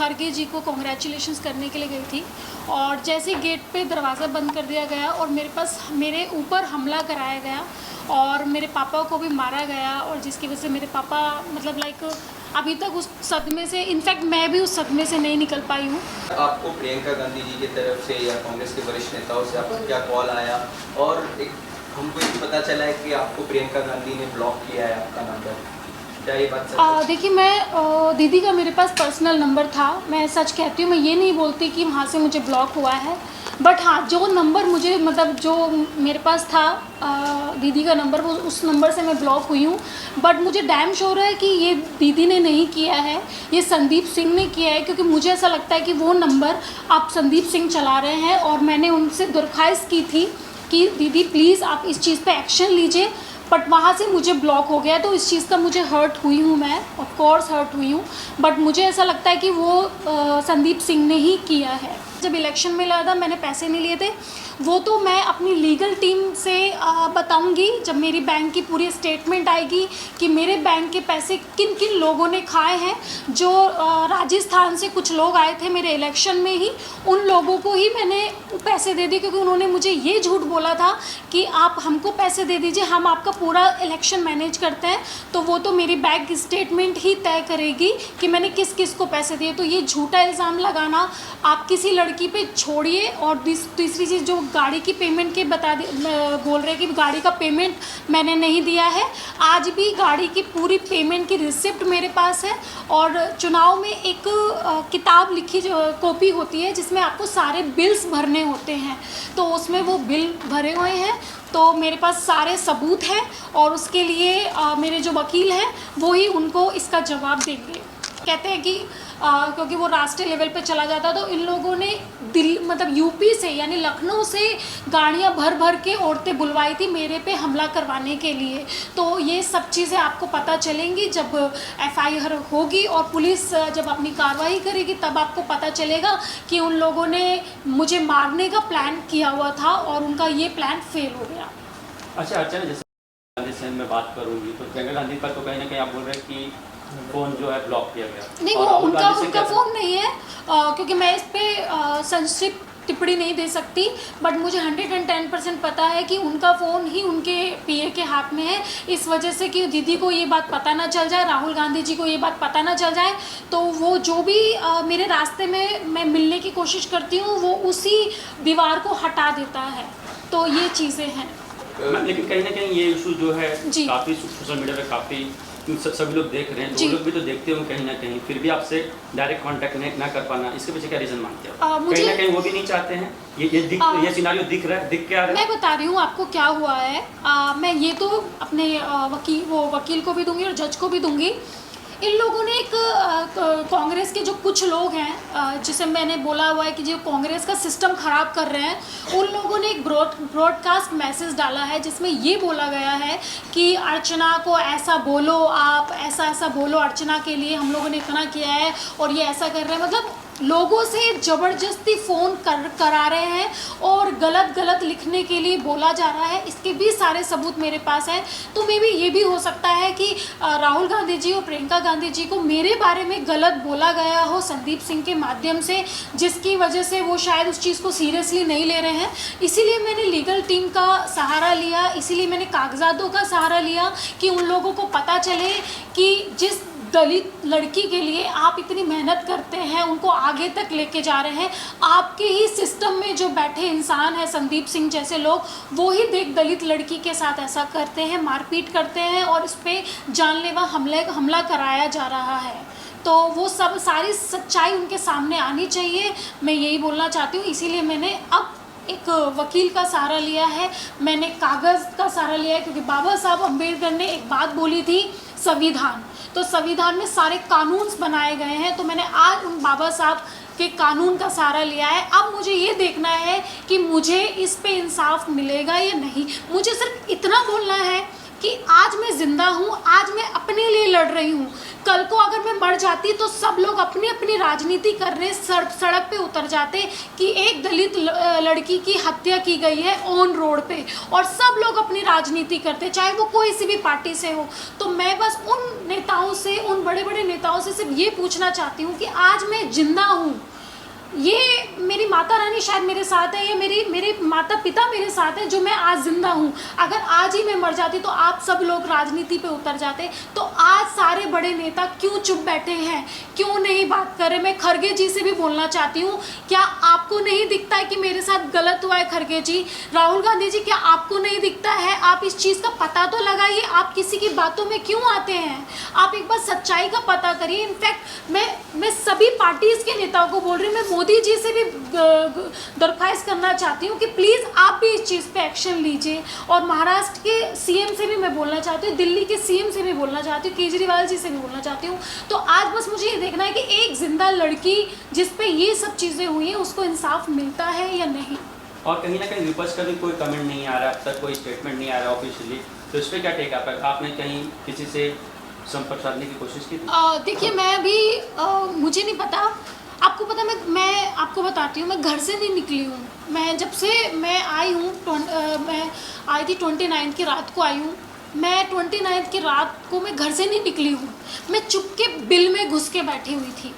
खड़गे जी को कॉन्ग्रेचुलेशंस करने के लिए गई थी और जैसे गेट पे दरवाज़ा बंद कर दिया गया और मेरे ऊपर हमला कराया गया और मेरे पापा को भी मारा गया और जिसकी वजह से मेरे पापा मतलब लाइक अभी तक उस सदमे से, इनफैक्ट मैं भी उस सदमे से नहीं निकल पाई हूँ। आपको प्रियंका गांधी जी की तरफ से या कांग्रेस के वरिष्ठ नेताओं से आपको क्या कॉल आया और एक हमको ये पता चला है कि आपको प्रियंका गांधी ने ब्लॉक किया है आपका नंबर, क्या ये बात सच है? देखिए, मैं दीदी का मेरे पास पर्सनल नंबर था, मैं सच कहती हूँ, मैं ये नहीं बोलती कि वहाँ से मुझे ब्लॉक हुआ है, बट हाँ जो नंबर मुझे मतलब जो मेरे पास था दीदी का नंबर, वो उस नंबर से मैं ब्लॉक हुई हूँ। बट मुझे डैम श्योर है कि ये दीदी ने नहीं किया है, ये संदीप सिंह ने किया है, क्योंकि मुझे ऐसा लगता है कि वो नंबर आप संदीप सिंह चला रहे हैं और मैंने उनसे दरख्वास्त की थी कि दीदी प्लीज़ आप इस चीज़ पे एक्शन लीजिए, बट वहाँ से मुझे ब्लॉक हो गया। तो इस चीज़ का मुझे हर्ट हुई हूँ, मैं ऑफ कोर्स हर्ट हुई हूँ, बट मुझे ऐसा लगता है कि वो संदीप सिंह ने ही किया है। जब इलेक्शन में लड़ा था मैंने पैसे नहीं लिए थे, वो तो मैं अपनी लीगल टीम से बताऊंगी जब मेरी बैंक की पूरी स्टेटमेंट आएगी कि मेरे बैंक के पैसे किन किन लोगों ने खाए हैं। जो राजस्थान से कुछ लोग आए थे मेरे इलेक्शन में ही, उन लोगों को ही मैंने पैसे दे दिए, क्योंकि उन्होंने मुझे ये झूठ बोला था कि आप हमको पैसे दे दीजिए, हम आपका पूरा इलेक्शन मैनेज करते हैं। तो वो तो मेरी बैंक स्टेटमेंट ही तय करेगी कि मैंने किस किस को पैसे दिए। तो ये झूठा इल्ज़ाम लगाना आप किसी लड़की पे छोड़िए। और तीसरी चीज़, जो गाड़ी की पेमेंट के बोल रहे हैं कि गाड़ी का पेमेंट मैंने नहीं दिया है, आज भी गाड़ी की पूरी पेमेंट की रिसिप्ट मेरे पास है। और चुनाव में एक किताब लिखी जो कॉपी होती है जिसमें आपको सारे बिल्स भरने होते हैं, तो उसमें वो बिल भरे हुए हैं, तो मेरे पास सारे सबूत हैं और उसके लिए मेरे जो वकील हैं वो ही उनको इसका जवाब देंगे। कहते हैं कि क्योंकि वो राष्ट्रीय लेवल पे चला जाता, तो इन लोगों ने मतलब यूपी से यानी लखनऊ से गाड़ियां भर भर के औरतें बुलवाई थी मेरे पे हमला करवाने के लिए। तो ये सब चीज़ें आपको पता चलेंगी जब एफआईआर होगी और पुलिस जब अपनी कार्रवाई करेगी, तब आपको पता चलेगा कि उन लोगों ने मुझे मारने का प्लान किया हुआ था और उनका ये प्लान फेल हो गया। अच्छा अर्चना, जैसे गांधी से मैं बात करूंगी तो प्रियंका गांधी का तो कहीं ना कहीं आप बोल रहे हैं कि फ़ोन जो है ब्लॉक किया गया। नहीं, वो उनका फ़ोन नहीं है, क्योंकि मैं इस पर संक्षिप्त टिप्पणी नहीं दे सकती, बट मुझे 110% पता है कि उनका फ़ोन ही उनके पीए के हाथ में है। इस वजह से कि दीदी को ये बात पता ना चल जाए, राहुल गांधी जी को ये बात पता ना चल जाए, तो वो जो भी मेरे रास्ते में मैं मिलने की कोशिश करती हूँ वो उसी दीवार को हटा देता है। तो ये चीज़ें हैं। लेकिन कहीं ना कहीं ये इशू जो है काफ़ी सोशल मीडिया पे काफ़ी सभी लोग देख रहे हैं, तो लोग भी तो देखते हो कहीं ना कहीं, फिर भी आपसे डायरेक्ट कांटेक्ट ना कर पाना, इसके पीछे क्या रीज़न मानते हो? कहीं ना कहीं वो भी नहीं चाहते हैं, ये सिनारियो दिख रहा है, दिख क्या रहा है? मैं बता रही हूँ आपको क्या हुआ है। मैं ये तो अपने वकील को भी दूंगी और जज को भी दूंगी। इन लोगों ने एक कांग्रेस के जो कुछ लोग हैं जिसे मैंने बोला हुआ है कि जो कांग्रेस का सिस्टम ख़राब कर रहे हैं, उन लोगों ने एक ब्रॉडकास्ट मैसेज डाला है जिसमें ये बोला गया है कि अर्चना को ऐसा बोलो, आप ऐसा बोलो, अर्चना के लिए हम लोगों ने इतना किया है और ये ऐसा कर रहे हैं। मतलब लोगों से ज़बरदस्ती फ़ोन करा रहे हैं और गलत लिखने के लिए बोला जा रहा है। इसके भी सारे सबूत मेरे पास हैं। तो मे भी ये भी हो सकता है कि राहुल गांधी जी और प्रियंका गांधी जी को मेरे बारे में गलत बोला गया हो संदीप सिंह के माध्यम से, जिसकी वजह से वो शायद उस चीज़ को सीरियसली नहीं ले रहे हैं। इसीलिए मैंने लीगल टीम का सहारा लिया, इसीलिए मैंने कागजातों का सहारा लिया कि उन लोगों को पता चले कि जिस दलित लड़की के लिए आप इतनी मेहनत करते हैं, उनको आगे तक लेके जा रहे हैं, आपके ही सिस्टम में जो बैठे इंसान है संदीप सिंह जैसे लोग, वो ही दलित लड़की के साथ ऐसा करते हैं, मारपीट करते हैं और इस पर जानलेवा हमला कराया जा रहा है। तो वो सब सारी सच्चाई उनके सामने आनी चाहिए, मैं यही बोलना चाहती हूँ। इसीलिए मैंने अब एक वकील का सहारा लिया है, मैंने कागज़ का सहारा लिया है, क्योंकि बाबा साहब अम्बेडकर ने एक बात बोली थी, संविधान, तो संविधान में सारे कानून बनाए गए हैं। तो मैंने आज उन बाबा साहब के कानून का सहारा लिया है। अब मुझे ये देखना है कि मुझे इस पे इंसाफ मिलेगा या नहीं। मुझे सिर्फ इतना बोलना है कि आज मैं ज़िंदा हूँ, आज मैं अपने लिए लड़ रही हूँ। कल को अगर मैं मर जाती तो सब लोग अपनी अपनी राजनीति करने सड़क पे उतर जाते कि एक दलित लड़की की हत्या की गई है ऑन रोड पे, और सब लोग अपनी राजनीति करते, चाहे वो कोई सी भी पार्टी से हो। तो मैं बस उन नेताओं से, उन बड़े बड़े नेताओं से सिर्फ ये पूछना चाहती हूँ कि आज मैं जिंदा हूँ, ये मेरी माता रानी शायद मेरे साथ है, या मेरे माता पिता मेरे साथ हैं, जो मैं आज ज़िंदा हूँ। अगर आज ही मैं मर जाती तो आप सब लोग राजनीति पे उतर जाते। तो आज सारे बड़े नेता क्यों चुप बैठे हैं, क्यों नहीं बात कर रहे? मैं खड़गे जी से भी बोलना चाहती हूँ, क्या आपको नहीं दिखता है कि मेरे साथ गलत हुआ है? खड़गे जी, राहुल गांधी जी, क्या आपको नहीं दिखता है? आप इस चीज़ का पता तो लगाइए, आप किसी की बातों में क्यों आते हैं? आप एक बार सच्चाई का पता करिए। इनफैक्ट मैं सभी पार्टीज़ के नेताओं को बोल रही हूँ, मैं मोदी जी से भी दरख्वास्त करना चाहती हूँ कि प्लीज़ आप भी इस चीज़ पे एक्शन लीजिए। और महाराष्ट्र के सीएम से भी मैं बोलना चाहती हूँ, दिल्ली के सीएम से भी बोलना चाहती हूँ, केजरीवाल जी से भी बोलना चाहती हूँ। तो आज बस मुझे ये देखना है कि एक जिंदा लड़की जिस पे ये सब चीज़ें हुई हैं उसको इंसाफ मिलता है या नहीं। और कहीं ना कहीं विपक्ष का भी कोई कमेंट नहीं आ रहा, अब तक कोई स्टेटमेंट नहीं आ रहा ऑफिशियली, तो इस पर क्या टेक आपने कहीं किसी से संपर्क साधने की कोशिश की थी? देखिए, मैं अभी मुझे नहीं पता, आपको पता, मैं आपको बताती हूँ, मैं घर से नहीं निकली हूँ। मैं जब से मैं आई हूँ, मैं आई थी 29 की रात को आई हूँ। मैं 29 की रात को मैं घर से नहीं निकली हूँ। मैं चुपके बिल में घुस के बैठी हुई थी।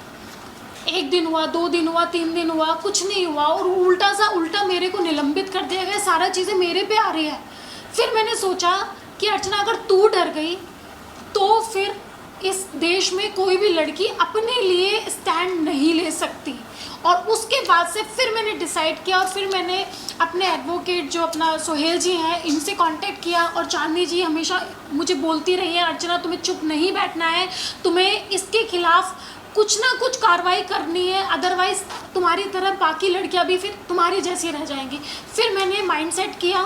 1 दिन हुआ, 2 दिन हुआ, 3 दिन हुआ, कुछ नहीं हुआ, और उल्टा मेरे को निलंबित कर दिया गया। सारा चीज़ें मेरे पे आ रही है। फिर मैंने सोचा कि अर्चना, अगर तू डर गई तो फिर इस देश में कोई भी लड़की अपने लिए स्टैंड नहीं ले सकती। और उसके बाद से फिर मैंने डिसाइड किया, और फिर मैंने अपने एडवोकेट जो अपना सोहेल जी हैं, इनसे कांटेक्ट किया। और चांदनी जी हमेशा मुझे बोलती रही है, अर्चना तुम्हें चुप नहीं बैठना है, तुम्हें इसके खिलाफ कुछ ना कुछ कार्रवाई करनी है, अदरवाइज़ तुम्हारी तरह बाकी लड़कियां भी फिर तुम्हारी जैसी रह जाएंगी। फिर मैंने माइंडसेट किया,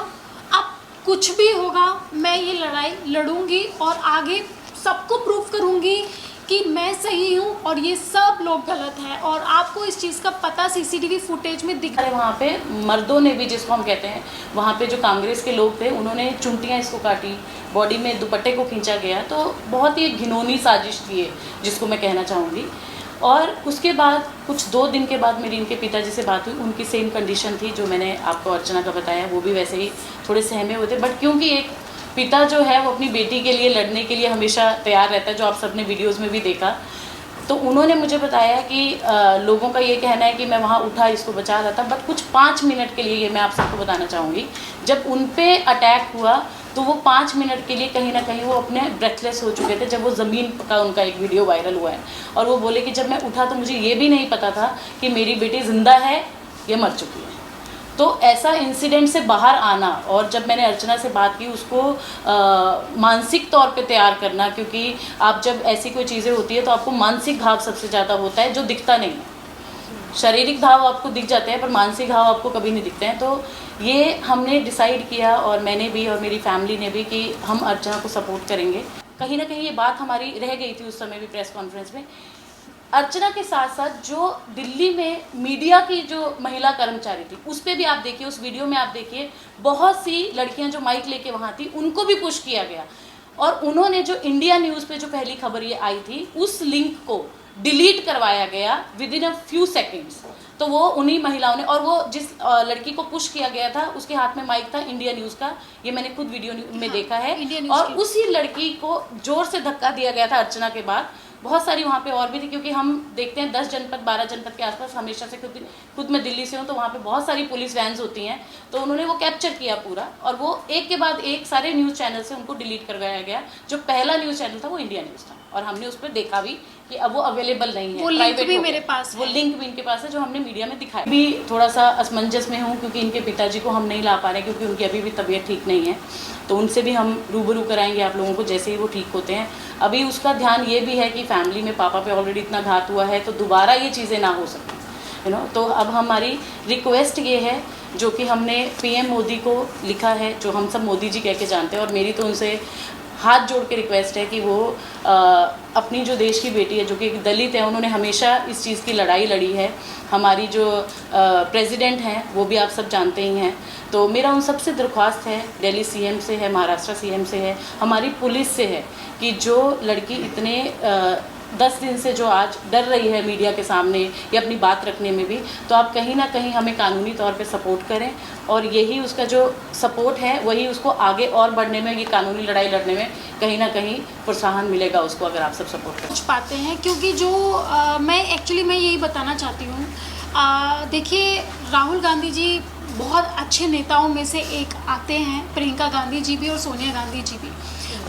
अब कुछ भी होगा मैं ये लड़ाई लड़ूंगी और आगे सबको प्रूव करूंगी कि मैं सही हूँ और ये सब लोग गलत हैं। और आपको इस चीज़ का पता सीसीटीवी फुटेज में दिख रहा है। वहाँ पे मर्दों ने भी, जिसको हम कहते हैं, वहाँ पे जो कांग्रेस के लोग थे उन्होंने चुंटियाँ इसको काटी, बॉडी में दुपट्टे को खींचा गया। तो बहुत ही एक घिनौनी साजिश थी ये, जिसको मैं कहना चाहूँगी। और उसके बाद कुछ 2 दिन के बाद मेरी इनके पिताजी से बात हुई। उनकी सेम कंडीशन थी जो मैंने आपको अर्चना का बताया, वो भी वैसे ही थोड़े सहमे हुए थे। बट क्योंकि एक पिता जो है वो अपनी बेटी के लिए लड़ने के लिए हमेशा तैयार रहता है, जो आप सबने वीडियोस में भी देखा, तो उन्होंने मुझे बताया कि लोगों का ये कहना है कि मैं वहाँ उठा, इसको बचा रहा था। बट कुछ 5 मिनट के लिए, ये मैं आप सबको बताना चाहूँगी, जब उन पे अटैक हुआ तो वो 5 मिनट के लिए कहीं ना कहीं वो अपने ब्रेथलेस हो चुके थे। जब वो ज़मीन का उनका एक वीडियो वायरल हुआ है, और वो बोले कि जब मैं उठा तो मुझे ये भी नहीं पता था कि मेरी बेटी ज़िंदा है या मर चुकी है। तो ऐसा इंसिडेंट से बाहर आना, और जब मैंने अर्चना से बात की, उसको मानसिक तौर पे तैयार करना, क्योंकि आप जब ऐसी कोई चीज़ें होती है तो आपको मानसिक घाव सबसे ज़्यादा होता है, जो दिखता नहीं है। शारीरिक घाव आपको दिख जाते हैं पर मानसिक घाव आपको कभी नहीं दिखते हैं। तो ये हमने डिसाइड किया, और मैंने भी और मेरी फैमिली ने भी, कि हम अर्चना को सपोर्ट करेंगे। कहीं ना कहीं ये बात हमारी रह गई थी उस समय भी प्रेस कॉन्फ्रेंस में। अर्चना के साथ साथ जो दिल्ली में मीडिया की जो महिला कर्मचारी थी, उस पर भी आप देखिए, उस वीडियो में आप देखिए, बहुत सी लड़कियां जो माइक लेके वहाँ थी, उनको भी पुश किया गया। और उन्होंने जो इंडिया न्यूज़ पे जो पहली खबर ये आई थी, उस लिंक को डिलीट करवाया गया विदिन अ फ्यू सेकेंड्स। तो वो उन्हीं महिलाओं ने, और वो जिस लड़की को पुश किया गया था उसके हाथ में माइक था इंडिया न्यूज़ का, ये मैंने खुद वीडियो में देखा है। और उसी लड़की को जोर से धक्का दिया गया था अर्चना के बाद। बहुत सारी वहाँ पे और भी थी, क्योंकि हम देखते हैं 10 जनपद 12 जनपद के आसपास, हमेशा से खुद मैं दिल्ली से हूँ, तो वहाँ पे बहुत सारी पुलिस वैन्स होती हैं। तो उन्होंने वो कैप्चर किया पूरा, और वो एक के बाद एक सारे न्यूज़ चैनल से उनको डिलीट करवाया गया। जो पहला न्यूज़ चैनल था वो इंडिया न्यूज़ था, और हमने उस पर देखा भी कि अब वो अवेलेबल नहीं है। वो लिंक भी मेरे पास है, वो लिंक भी इनके पास है जो हमने मीडिया में दिखाया। भी थोड़ा सा असमंजस में हूँ, क्योंकि इनके पिताजी को हम नहीं ला पा रहे, क्योंकि उनकी अभी भी तबीयत ठीक नहीं है। तो उनसे भी हम रूबरू कराएंगे आप लोगों को जैसे ही वो ठीक होते हैं। अभी उसका ध्यान ये भी है कि फैमिली में पापा पे ऑलरेडी इतना घात हुआ है, तो दोबारा ये चीज़ें ना हो सकें, तो अब हमारी रिक्वेस्ट ये है, जो कि हमने PM मोदी को लिखा है, जो हम सब मोदी जी कह के जानते हैं, और मेरी तो उनसे हाथ जोड़ के रिक्वेस्ट है कि वो अपनी जो देश की बेटी है जो कि दलित है, उन्होंने हमेशा इस चीज़ की लड़ाई लड़ी है। हमारी जो प्रेसिडेंट हैं वो भी आप सब जानते ही हैं। तो मेरा उन सबसे दरख्वास्त है, दिल्ली सीएम से है, महाराष्ट्र सीएम से है, हमारी पुलिस से है कि जो लड़की इतने 10 दिन से जो आज डर रही है मीडिया के सामने या अपनी बात रखने में भी, तो आप कहीं ना कहीं हमें कानूनी तौर पे सपोर्ट करें और यही उसका जो सपोर्ट है वही उसको आगे और बढ़ने में, ये कानूनी लड़ाई लड़ने में कहीं ना कहीं प्रोत्साहन मिलेगा उसको, अगर आप सब सपोर्ट करें। कुछ पाते हैं क्योंकि जो मैं यही बताना चाहती हूँ, देखिए राहुल गांधी जी बहुत अच्छे नेताओं में से एक आते हैं, प्रियंका गांधी जी भी और सोनिया गांधी जी भी।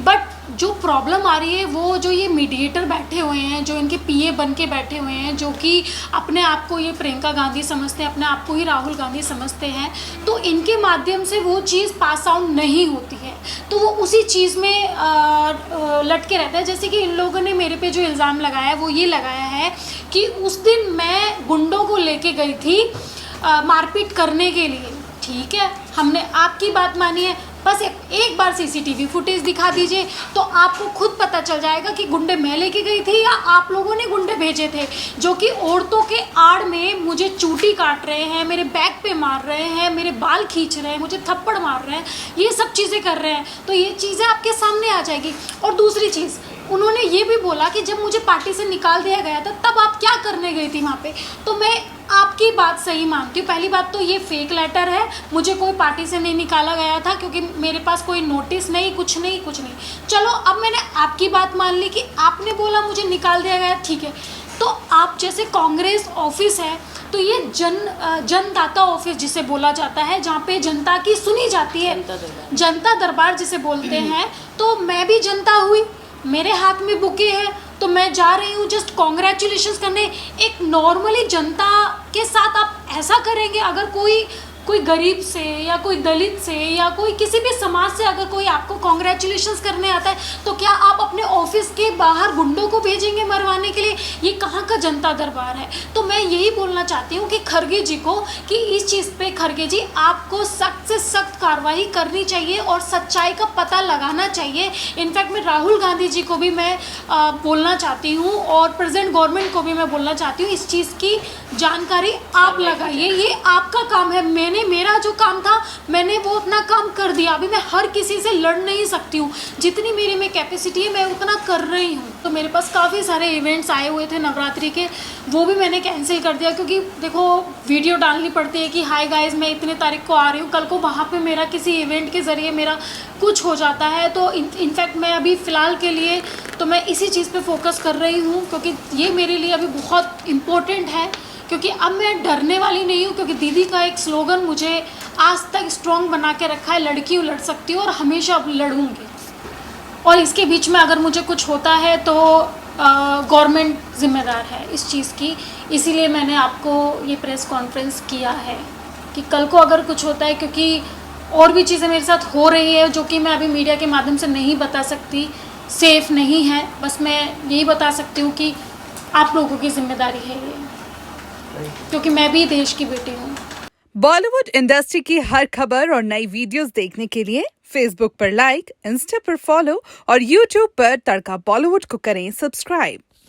बट जो प्रॉब्लम आ रही है वो जो ये मीडिएटर बैठे हुए हैं, जो इनके पीए बन के बैठे हुए हैं, जो कि अपने आप को ये प्रियंका गांधी समझते हैं, अपने आप को ही राहुल गांधी समझते हैं, तो इनके माध्यम से वो चीज़ पास आउट नहीं होती है, तो वो उसी चीज़ में लटके रहता है। जैसे कि इन लोगों ने मेरे पे जो इल्ज़ाम लगाया है वो ये लगाया है कि उस दिन मैं गुंडों को लेके गई थी मारपीट करने के लिए। ठीक है, हमने आपकी बात मानी है, बस एक बार सीसीटीवी फुटेज दिखा दीजिए तो आपको खुद पता चल जाएगा कि गुंडे मैं लेके गई थी या आप लोगों ने गुंडे भेजे थे, जो कि औरतों के आड़ में मुझे चूटी काट रहे हैं, मेरे बैक पे मार रहे हैं, मेरे बाल खींच रहे हैं, मुझे थप्पड़ मार रहे हैं, ये सब चीज़ें कर रहे हैं। तो ये चीज़ें आपके सामने आ जाएगी। और दूसरी चीज़, उन्होंने ये भी बोला कि जब मुझे पार्टी से निकाल दिया गया था तब आप क्या करने गई थी वहाँ पे। तो मैं आपकी बात सही मानती हूँ। पहली बात तो ये फेक लेटर है, मुझे कोई पार्टी से नहीं निकाला गया था क्योंकि मेरे पास कोई नोटिस नहीं, कुछ नहीं। चलो अब मैंने आपकी बात मान ली कि आपने बोला मुझे निकाल दिया गया, ठीक है। तो आप जैसे कांग्रेस ऑफिस है तो ये जनदाता ऑफिस जिसे बोला जाता है, जहाँ पे जनता की सुनी जाती है, जनता दरबार जिसे बोलते हैं। तो मैं भी जनता हुई, मेरे हाथ में बुके है तो मैं जा रही हूँ जस्ट कॉन्ग्रेचुलेशंस करने। एक नॉर्मली जनता के साथ आप ऐसा करेंगे? अगर कोई गरीब से या कोई दलित से या कोई किसी भी समाज से अगर कोई आपको कॉन्ग्रेचुलेशंस करने आता है तो क्या आप अपने ऑफिस के बाहर गुंडों को भेजेंगे मरवाने के लिए? ये कहाँ का जनता दरबार है? तो मैं यही बोलना चाहती हूँ कि खड़गे जी को कि इस चीज़ पे खड़गे जी आपको सख्त से सख्त कार्रवाई करनी चाहिए और सच्चाई का पता लगाना चाहिए। इनफैक्ट मैं राहुल गांधी जी को भी मैं बोलना चाहती हूँ और प्रेजेंट गवर्नमेंट को भी मैं बोलना चाहती हूँ, इस चीज़ की जानकारी आप लगाइए, ये आपका काम है। मेरा जो काम था मैंने वो अपना काम कर दिया। अभी मैं हर किसी से लड़ नहीं सकती हूँ, जितनी मेरे में कैपेसिटी है मैं उतना कर रही हूँ। तो मेरे पास काफ़ी सारे इवेंट्स आए हुए थे नवरात्रि के, वो भी मैंने कैंसिल कर दिया क्योंकि देखो वीडियो डालनी पड़ती है कि हाय गाइस मैं इतने तारीख को आ रही हूँ, कल को वहाँ पे मेरा किसी इवेंट के ज़रिए मेरा कुछ हो जाता है। तो इनफैक्ट मैं अभी फ़िलहाल के लिए तो मैं इसी चीज़ पे फोकस कर रही हूँ क्योंकि ये मेरे लिए अभी बहुत इम्पोर्टेंट है, क्योंकि अब मैं डरने वाली नहीं हूँ। क्योंकि दीदी का एक स्लोगन मुझे आज तक स्ट्रॉन्ग बना के रखा है, लड़की हूँ लड़ सकती हूँ और हमेशा लड़ूंगी। और इसके बीच में अगर मुझे कुछ होता है तो गवर्नमेंट ज़िम्मेदार है इस चीज़ की। इसीलिए मैंने आपको ये प्रेस कॉन्फ्रेंस किया है कि कल को अगर कुछ होता है, क्योंकि और भी चीज़ें मेरे साथ हो रही है जो कि मैं अभी मीडिया के माध्यम से नहीं बता सकती, सेफ़ नहीं है। बस मैं यही बता सकती हूँ कि आप लोगों की जिम्मेदारी है ये, क्योंकि मैं भी देश की बेटी हूँ। बॉलीवुड इंडस्ट्री की हर खबर और नई वीडियोस देखने के लिए फेसबुक पर लाइक, इंस्टा पर फॉलो और यूट्यूब पर तड़का बॉलीवुड को करें सब्सक्राइब।